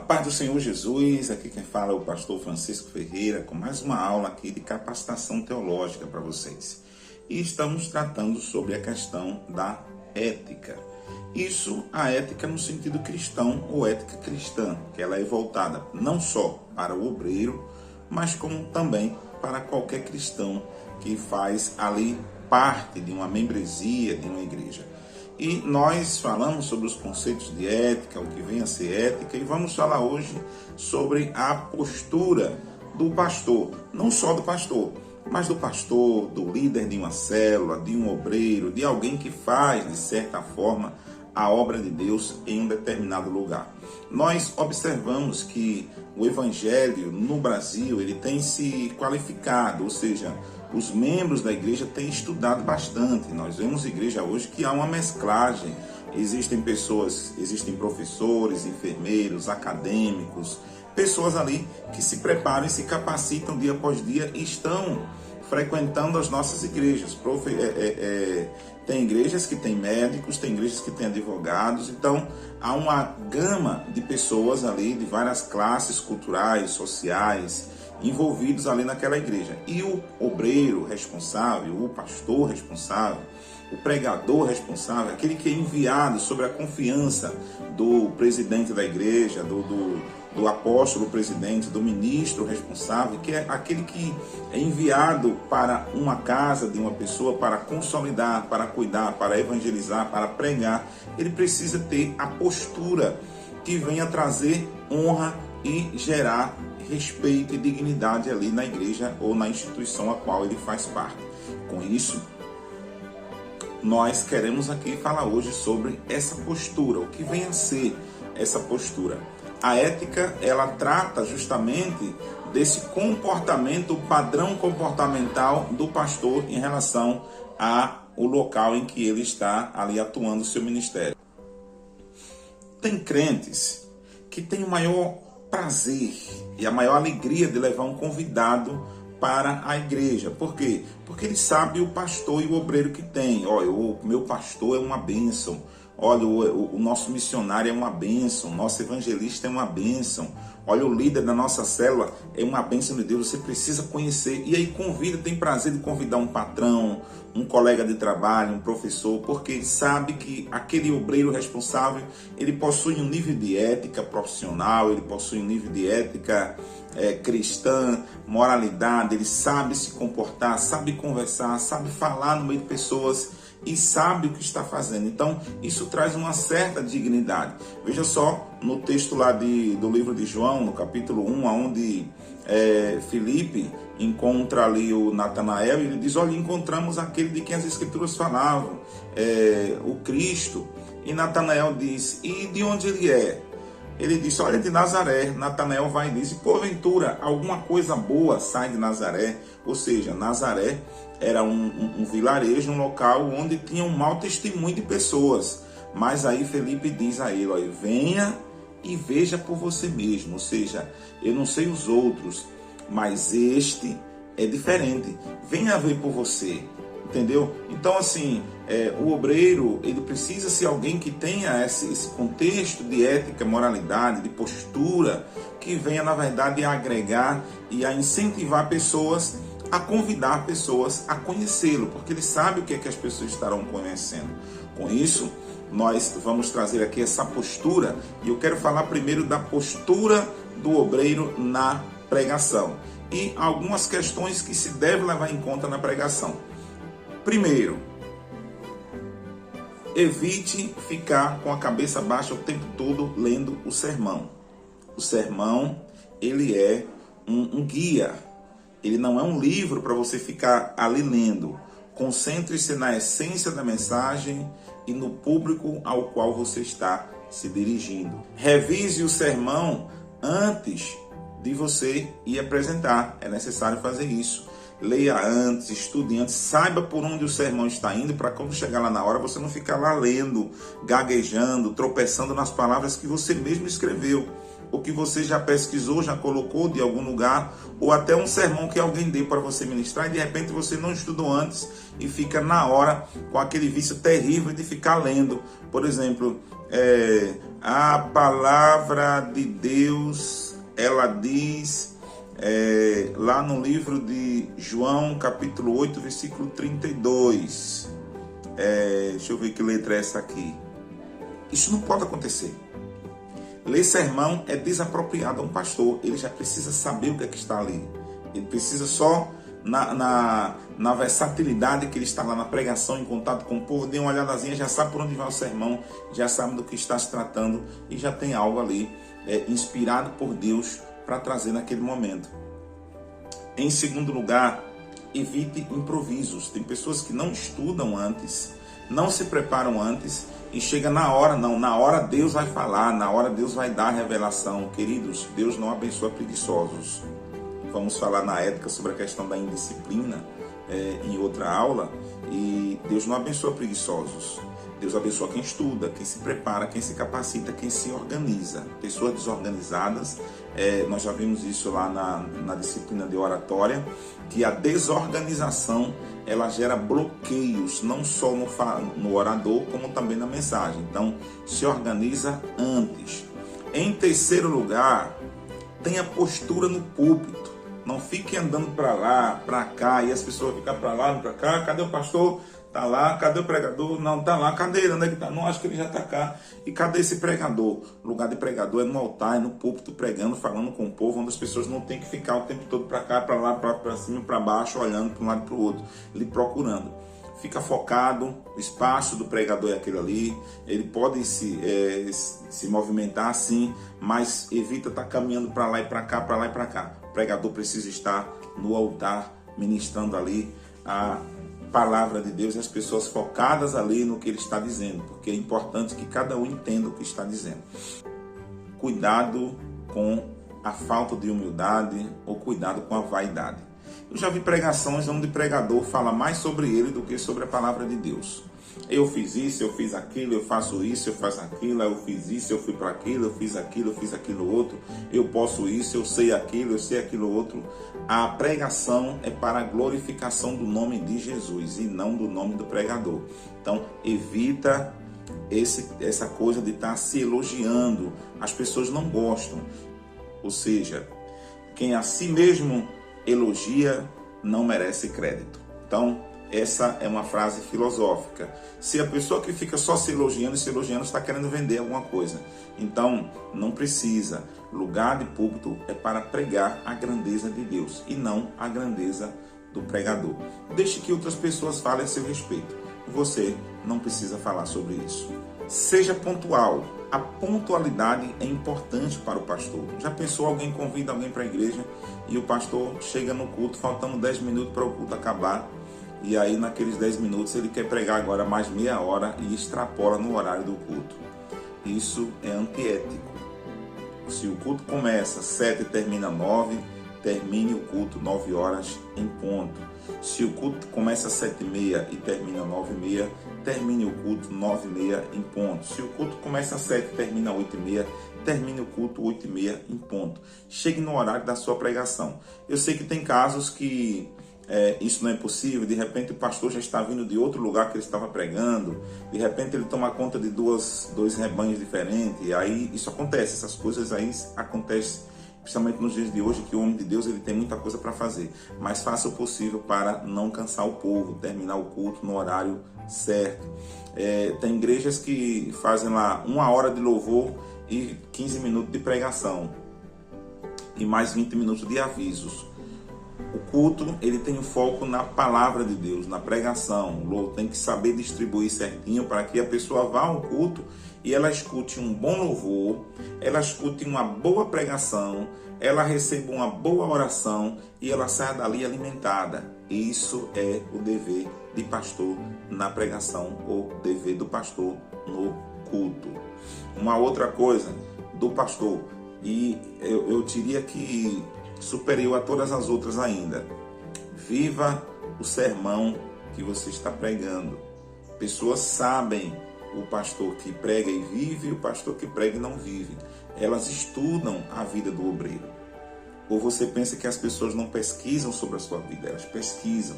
paz do Senhor Jesus, aqui quem fala é o pastor Francisco Ferreira, com mais uma aula aqui de capacitação teológica para vocês. E estamos tratando sobre a questão da ética. Isso, a ética no sentido cristão ou ética cristã, que ela é voltada não só para o obreiro, mas como também para qualquer cristão que faz ali parte de uma membresia de uma igreja. E nós falamos sobre os conceitos de ética, o que vem a ser ética, e vamos falar hoje sobre a postura do pastor, não só do pastor, mas do pastor, do líder de uma célula, de um obreiro, de alguém que faz, de certa forma, a obra de Deus em um determinado lugar. Nós observamos que o evangelho no Brasil ele tem se qualificado, ou seja, os membros da igreja têm estudado bastante. Nós vemos igreja hoje que há uma mesclagem. Existem pessoas, existem professores, enfermeiros, acadêmicos, pessoas ali que se preparam e se capacitam dia após dia e estão frequentando as nossas igrejas. Tem igrejas que têm médicos, tem igrejas que têm advogados, então há uma gama de pessoas ali, de várias classes culturais, sociais, envolvidos ali naquela igreja. E o obreiro responsável, o pastor responsável, o pregador responsável, aquele que é enviado sob a confiança do presidente da igreja, do apóstolo presidente, do ministro responsável, que é aquele que é enviado para uma casa de uma pessoa para consolidar, para cuidar, para evangelizar, para pregar. Ele precisa ter a postura que venha trazer honra e gerar respeito e dignidade ali na igreja ou na instituição a qual ele faz parte. Com isso, nós queremos aqui falar hoje sobre essa postura, o que vem a ser essa postura. A ética, ela trata justamente desse comportamento, o padrão comportamental do pastor em relação ao local em que ele está ali atuando o seu ministério. Tem crentes que têm o maior prazer e a maior alegria de levar um convidado para a igreja. Por quê? Porque ele sabe o pastor e o obreiro que tem. Olha, o meu pastor é uma bênção. Olha, o nosso missionário é uma bênção. O nosso evangelista é uma bênção. Olha, o líder da nossa célula é uma bênção de Deus. Você precisa conhecer. E aí convida, tem prazer de convidar um patrão, um colega de trabalho, um professor, porque sabe que aquele obreiro responsável, ele possui um nível de ética profissional, ele possui um nível de ética cristã, moralidade, ele sabe se comportar, sabe conversar, sabe falar no meio de pessoas e sabe o que está fazendo. Então, isso traz uma certa dignidade. Veja só, no texto lá do livro de João, no capítulo 1, onde Filipe encontra ali o Natanael, e ele diz, olha, encontramos aquele de quem as escrituras falavam, o Cristo. E Natanael diz, e de onde ele é? Ele disse, olha, de Nazaré. Natanael vai e diz, porventura, alguma coisa boa sai de Nazaré? Ou seja, Nazaré era um vilarejo, um local onde tinha um mau testemunho de pessoas. Mas aí Felipe diz a ele, olha, venha e veja por você mesmo. Ou seja, eu não sei os outros, mas este é diferente. Venha ver por você. Entendeu? Então, assim, o obreiro, ele precisa ser alguém que tenha esse contexto de ética, moralidade, de postura, que venha, na verdade, a agregar e a incentivar pessoas, a convidar pessoas a conhecê-lo, porque ele sabe o que é que as pessoas estarão conhecendo. Com isso, nós vamos trazer aqui essa postura, e eu quero falar primeiro da postura do obreiro na pregação e algumas questões que se deve levar em conta na pregação. Primeiro, evite ficar com a cabeça baixa o tempo todo lendo o sermão. O sermão, ele é um guia. Ele não é um livro para você ficar ali lendo. Concentre-se na essência da mensagem e no público ao qual você está se dirigindo. Revise o sermão antes de você ir apresentar. É necessário fazer isso. leia antes, estude antes, saiba por onde o sermão está indo, para quando chegar lá na hora você não ficar lá lendo, gaguejando, tropeçando nas palavras que você mesmo escreveu, ou que você já pesquisou, já colocou de algum lugar, ou até um sermão que alguém deu para você ministrar e de repente você não estudou antes e fica na hora com aquele vício terrível de ficar lendo. Por exemplo, a palavra de Deus, ela diz lá no livro de João, capítulo 8, versículo 32. Deixa eu ver que letra é essa aqui. Isso não pode acontecer. Ler sermão é desapropriado a um pastor. Ele já precisa saber o que é que está ali. Ele precisa só, na versatilidade que ele está lá na pregação, em contato com o povo, dê uma olhadazinha, já sabe por onde vai o sermão, já sabe do que está se tratando e já tem algo ali inspirado por Deus para trazer naquele momento. Em segundo lugar, evite improvisos. Tem pessoas que não estudam antes, não se preparam antes e chega na hora, na hora Deus vai falar, na hora Deus vai dar a revelação. Queridos, Deus não abençoa preguiçosos. Vamos falar na ética sobre a questão da indisciplina em outra aula, e Deus não abençoa preguiçosos. Deus abençoa quem estuda, quem se prepara, quem se capacita, quem se organiza. Pessoas desorganizadas, nós já vimos isso lá na disciplina de oratória, que a desorganização ela gera bloqueios, não só no orador, como também na mensagem. Então, se organiza antes. Em terceiro lugar, tenha postura no púlpito. Não fique andando para lá, para cá, e as pessoas ficam para lá, para cá. Cadê o pastor? Tá lá. Cadê o pregador? Não, tá lá. Cadê ele? Onde é que tá? Não, acho que ele já tá cá. E cadê esse pregador? O lugar de pregador é no altar, é no púlpito, pregando, falando com o povo, onde as pessoas não têm que ficar o tempo todo para cá, para lá, para cima, para baixo, olhando para um lado e para o outro, lhe procurando. Fica focado, o espaço do pregador é aquele ali, ele pode se movimentar assim, mas evita estar caminhando para lá e para cá, para lá e para cá. O pregador precisa estar no altar, ministrando ali a palavra de Deus e as pessoas focadas ali no que ele está dizendo, porque é importante que cada um entenda o que está dizendo. Cuidado com a falta de humildade ou cuidado com a vaidade. Eu já vi pregações onde o pregador fala mais sobre ele do que sobre a palavra de Deus. Eu fiz isso, eu fiz aquilo, eu faço isso, eu faço aquilo, eu fiz isso, eu fui para aquilo, eu fiz aquilo outro, eu posso isso, eu sei aquilo outro. A pregação é para a glorificação do nome de Jesus e não do nome do pregador. Então, evita essa coisa de estar se elogiando. As pessoas não gostam. Ou seja, quem a si mesmo elogia não merece crédito. Então, essa é uma frase filosófica. Se a pessoa que fica só se elogiando está querendo vender alguma coisa. Então, não precisa. Lugar de púlpito é para pregar a grandeza de Deus e não a grandeza do pregador. Deixe que outras pessoas falem a seu respeito. Você não precisa falar sobre isso. Seja pontual. A pontualidade é importante para o pastor. Já pensou, alguém convida alguém para a igreja e o pastor chega no culto faltando 10 minutos para o culto acabar, e aí naqueles 10 minutos ele quer pregar agora mais meia hora e extrapola no horário do culto. Isso é antiético. Se o culto começa 7 e termina 9, termine o culto 9 horas em ponto. Se o culto começa às 7h30 e termina às 9h30, termine o culto 9h30 em ponto. Se o culto começa às 7h e termina às 8h30, termine o culto 8h30 em ponto. Chegue no horário da sua pregação. Eu sei que tem casos que isso não é possível, de repente o pastor já está vindo de outro lugar que ele estava pregando, de repente ele toma conta de dois rebanhos diferentes, e aí isso acontece, essas coisas aí acontecem, principalmente nos dias de hoje, que o homem de Deus ele tem muita coisa para fazer, mas faça o possível para não cansar o povo, terminar o culto no horário certo. Tem igrejas que fazem lá 1 hora de louvor e 15 minutos de pregação, e mais 20 minutos de avisos. O culto, ele tem o foco na palavra de Deus, na pregação. Tem que saber distribuir certinho para que a pessoa vá ao culto e ela escute um bom louvor, ela escute uma boa pregação, ela receba uma boa oração e ela saia dali alimentada. Isso é o dever de pastor na pregação, ou dever do pastor no culto. Uma outra coisa do pastor, e eu diria que superior a todas as outras ainda: Viva o sermão que você está pregando. Pessoas sabem o pastor que prega e vive e o pastor que prega e não vive. Elas estudam a vida do obreiro. Ou você pensa que as pessoas não pesquisam sobre a sua vida? Elas pesquisam,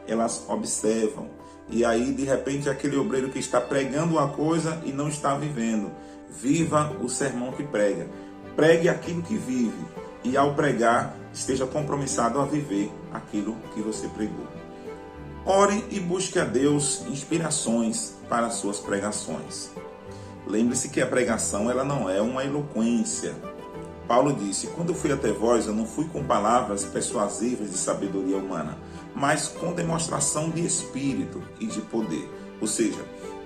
elas observam. E aí, de repente, aquele obreiro que está pregando uma coisa e não está vivendo. Viva o sermão que prega. Pregue aquilo que vive. E ao pregar, esteja compromissado a viver aquilo que você pregou. Ore e busque a Deus inspirações para as suas pregações. Lembre-se que a pregação ela não é uma eloquência. Paulo disse, quando fui até vós, eu não fui com palavras persuasivas de sabedoria humana, mas com demonstração de espírito e de poder. Ou seja,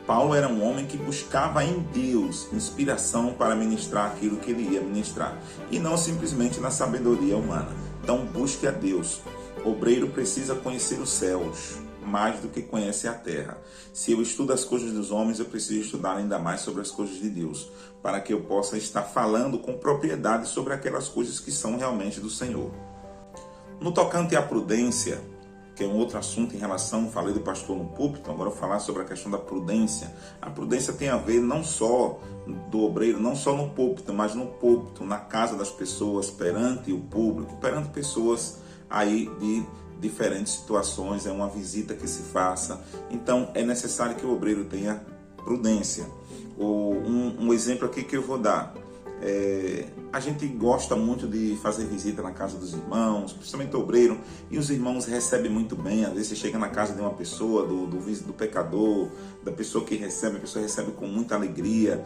Paulo era um homem que buscava em Deus inspiração para ministrar aquilo que ele ia ministrar, e não simplesmente na sabedoria humana. Então busque a Deus. O obreiro precisa conhecer os céus, mais do que conhece a terra. Se eu estudo as coisas dos homens, eu preciso estudar ainda mais sobre as coisas de Deus, para que eu possa estar falando com propriedade sobre aquelas coisas que são realmente do Senhor. No tocante à prudência, que é um outro assunto em relação, falei do pastor no púlpito, agora eu vou falar sobre a questão da prudência. A prudência tem a ver não só do obreiro, não só no púlpito, mas no púlpito, na casa das pessoas, perante o público, perante pessoas aí de diferentes situações, é uma visita que se faça. Então é necessário que o obreiro tenha prudência. Um exemplo aqui que eu vou dar. A gente gosta muito de fazer visita na casa dos irmãos, principalmente o obreiro, e os irmãos recebem muito bem. Às vezes você chega na casa de uma pessoa, do pecador, da pessoa que recebe, a pessoa recebe com muita alegria,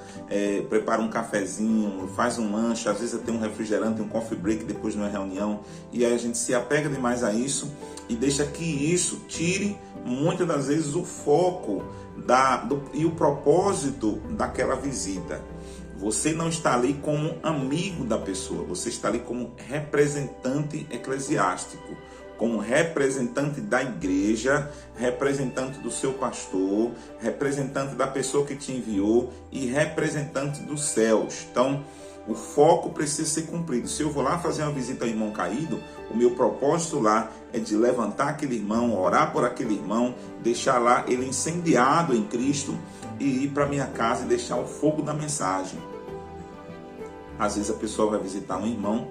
prepara um cafezinho, faz um lanche, às vezes tem um refrigerante, um coffee break depois de uma reunião, e aí a gente se apega demais a isso e deixa que isso tire muitas das vezes o foco e o propósito daquela visita. Você não está ali como amigo da pessoa, você está ali como representante eclesiástico, como representante da igreja, representante do seu pastor, representante da pessoa que te enviou e representante dos céus. Então, o foco precisa ser cumprido. Se eu vou lá fazer uma visita ao irmão caído, o meu propósito lá é de levantar aquele irmão, orar por aquele irmão, deixar lá ele incendiado em Cristo e ir para minha casa e deixar o fogo da mensagem. Às vezes a pessoa vai visitar um irmão,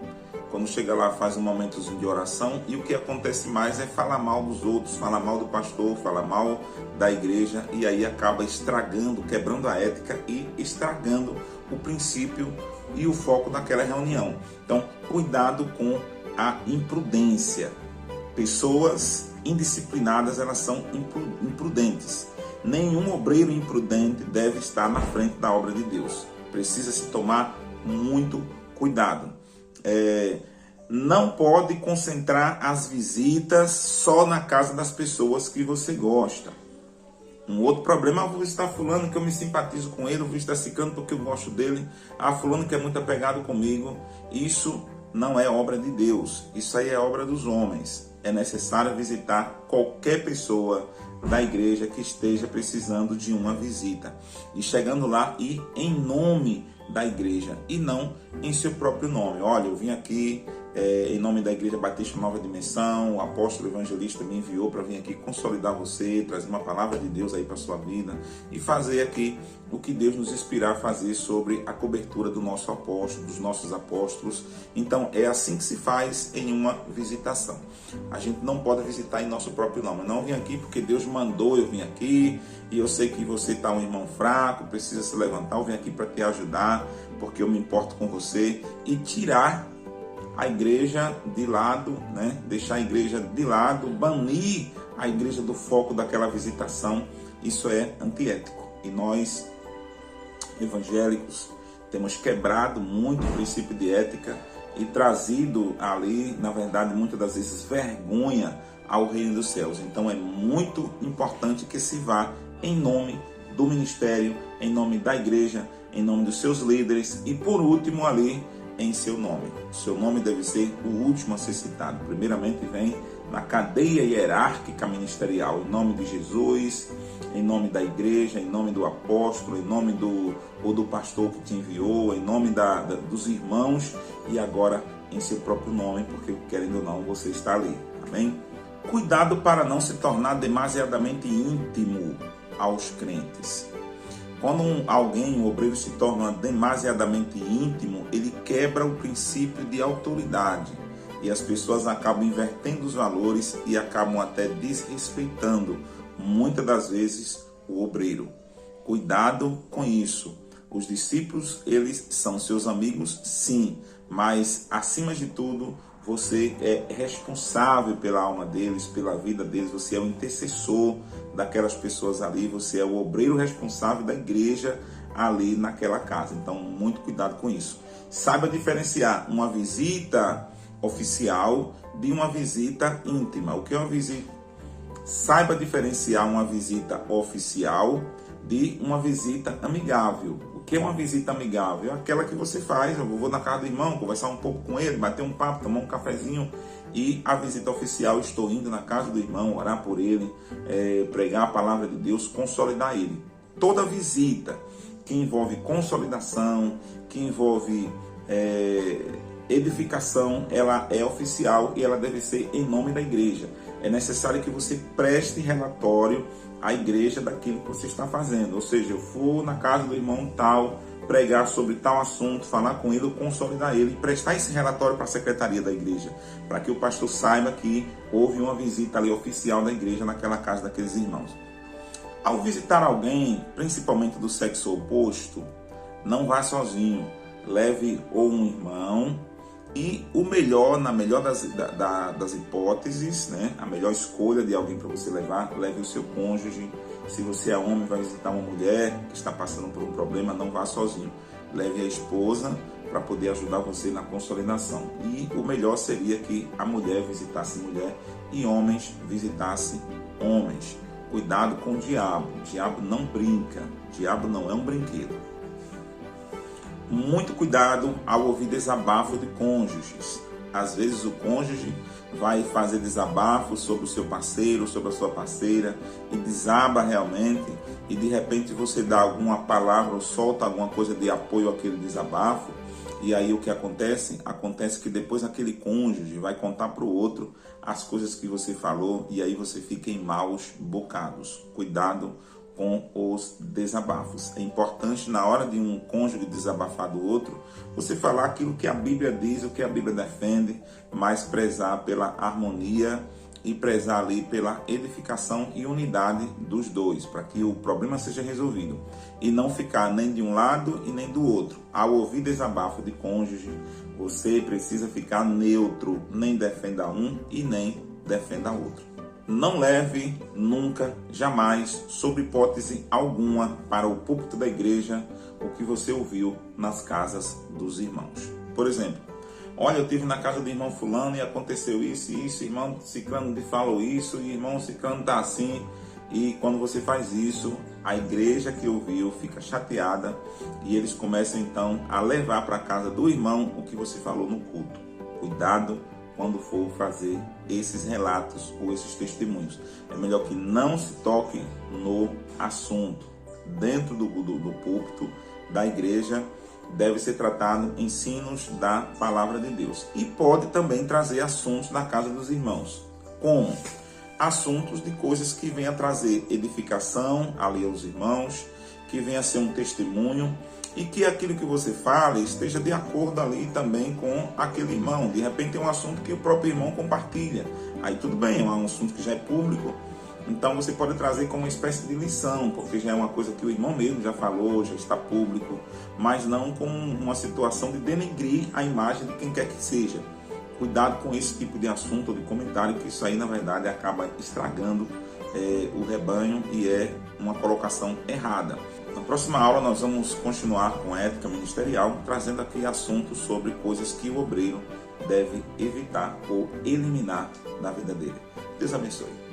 quando chega lá faz um momentozinho de oração e o que acontece mais é falar mal dos outros, falar mal do pastor, falar mal da igreja e aí acaba estragando, quebrando a ética e estragando o princípio e o foco daquela reunião. Então, cuidado com a imprudência. Pessoas indisciplinadas, elas são imprudentes. Nenhum obreiro imprudente deve estar na frente da obra de Deus. Precisa se tomar muito cuidado. Não pode concentrar as visitas só na casa das pessoas que você gosta. Um outro problema, vou visitar fulano que eu me simpatizo com ele, vou visitar ciclano porque eu gosto dele, fulano que é muito apegado comigo. Isso não é obra de Deus, isso aí é obra dos homens. É necessário visitar qualquer pessoa da igreja que esteja precisando de uma visita. E chegando lá, ir em nome da igreja e não em seu próprio nome. Olha, eu vim aqui em nome da Igreja Batista Nova Dimensão, o apóstolo evangelista me enviou para vir aqui consolidar você, trazer uma palavra de Deus aí para a sua vida e fazer aqui o que Deus nos inspirar a fazer sobre a cobertura do nosso apóstolo, dos nossos apóstolos. Então é assim que se faz em uma visitação. A gente não pode visitar em nosso próprio nome. Não vim aqui porque Deus mandou eu vim aqui e eu sei que você está um irmão fraco, precisa se levantar, eu vim aqui para te ajudar porque eu me importo com você e tirar a igreja de lado, né? Deixar a igreja de lado, banir a igreja do foco daquela visitação. Isso é antiético. E nós, evangélicos, temos quebrado muito o princípio de ética e trazido ali, na verdade, muitas das vezes, vergonha ao reino dos céus. Então é muito importante que se vá em nome do ministério, em nome da igreja, em nome dos seus líderes e, por último, ali, em seu nome. Seu nome deve ser o último a ser citado. Primeiramente vem na cadeia hierárquica ministerial, em nome de Jesus, em nome da igreja, em nome do apóstolo, em nome do pastor que te enviou, em nome dos irmãos e agora em seu próprio nome, porque querendo ou não, você está ali. Amém? Cuidado para não se tornar demasiadamente íntimo aos crentes. Quando um obreiro se torna demasiadamente íntimo, ele quebra o princípio de autoridade e as pessoas acabam invertendo os valores e acabam até desrespeitando, muitas das vezes, o obreiro. Cuidado com isso. Os discípulos, eles são seus amigos, sim, mas acima de tudo, você é responsável pela alma deles, pela vida deles, você é o intercessor daquelas pessoas ali, você é o obreiro responsável da igreja ali naquela casa. Então, muito cuidado com isso. Saiba diferenciar uma visita oficial de uma visita íntima. O que é uma visita? Saiba diferenciar uma visita oficial de uma visita amigável. O que é uma visita amigável? É aquela que você faz, eu vou na casa do irmão, conversar um pouco com ele, bater um papo, tomar um cafezinho. E a visita oficial, estou indo na casa do irmão, orar por ele, pregar a palavra de Deus, consolidar ele. Toda visita que envolve consolidação, que envolve edificação, ela é oficial e ela deve ser em nome da igreja. É necessário que você preste relatório à igreja daquilo que você está fazendo. Ou seja, eu for na casa do irmão tal, pregar sobre tal assunto, falar com ele, consolidar ele e prestar esse relatório para a secretaria da igreja, para que o pastor saiba que houve uma visita ali oficial da igreja naquela casa daqueles irmãos. Ao visitar alguém, principalmente do sexo oposto, não vá sozinho. Leve ou um irmão e o melhor, na melhor das hipóteses, né? A melhor escolha de alguém para você levar, leve o seu cônjuge. Se você é homem, vai visitar uma mulher que está passando por um problema, não vá sozinho. Leve a esposa para poder ajudar você na consolidação. E o melhor seria que a mulher visitasse mulher e homens visitassem homens. Cuidado com o diabo. O diabo não brinca. O diabo não é um brinquedo. Muito cuidado ao ouvir desabafo de cônjuges. Às vezes o cônjuge vai fazer desabafo sobre o seu parceiro, sobre a sua parceira e desaba realmente e de repente você dá alguma palavra ou solta alguma coisa de apoio àquele desabafo e aí o que acontece? Acontece que depois aquele cônjuge vai contar para o outro as coisas que você falou e aí você fica em maus bocados. Cuidado com os desabafos. É importante na hora de um cônjuge desabafar do outro, você falar aquilo que a Bíblia diz, o que a Bíblia defende, mas prezar pela harmonia e prezar ali pela edificação e unidade dos dois, para que o problema seja resolvido. E não ficar nem de um lado e nem do outro. Ao ouvir desabafo de cônjuge, você precisa ficar neutro, nem defenda um e nem defenda outro. Não leve nunca, jamais, sob hipótese alguma, para o púlpito da igreja o que você ouviu nas casas dos irmãos. Por exemplo, olha, eu estive na casa do irmão fulano e aconteceu isso e isso, irmão ciclano me falou isso, e irmão ciclano está assim. E quando você faz isso, a igreja que ouviu fica chateada e eles começam então a levar para a casa do irmão o que você falou no culto. Cuidado quando for fazer esses relatos ou esses testemunhos. É melhor que não se toque no assunto. Dentro do púlpito da igreja deve ser tratado ensinos da palavra de Deus. E pode também trazer assuntos da casa dos irmãos. Como? Assuntos de coisas que venham a trazer edificação ali aos irmãos, que venha a ser um testemunho e que aquilo que você fale esteja de acordo ali também com aquele irmão. De repente é um assunto que o próprio irmão compartilha. Aí tudo bem, é um assunto que já é público, então você pode trazer como uma espécie de lição, porque já é uma coisa que o irmão mesmo já falou, já está público, mas não com uma situação de denegrir a imagem de quem quer que seja. Cuidado com esse tipo de assunto ou de comentário, que isso aí na verdade acaba estragando o rebanho e é uma colocação errada. Na próxima aula nós vamos continuar com a ética ministerial, trazendo aqui assuntos sobre coisas que o obreiro deve evitar ou eliminar da vida dele. Deus abençoe.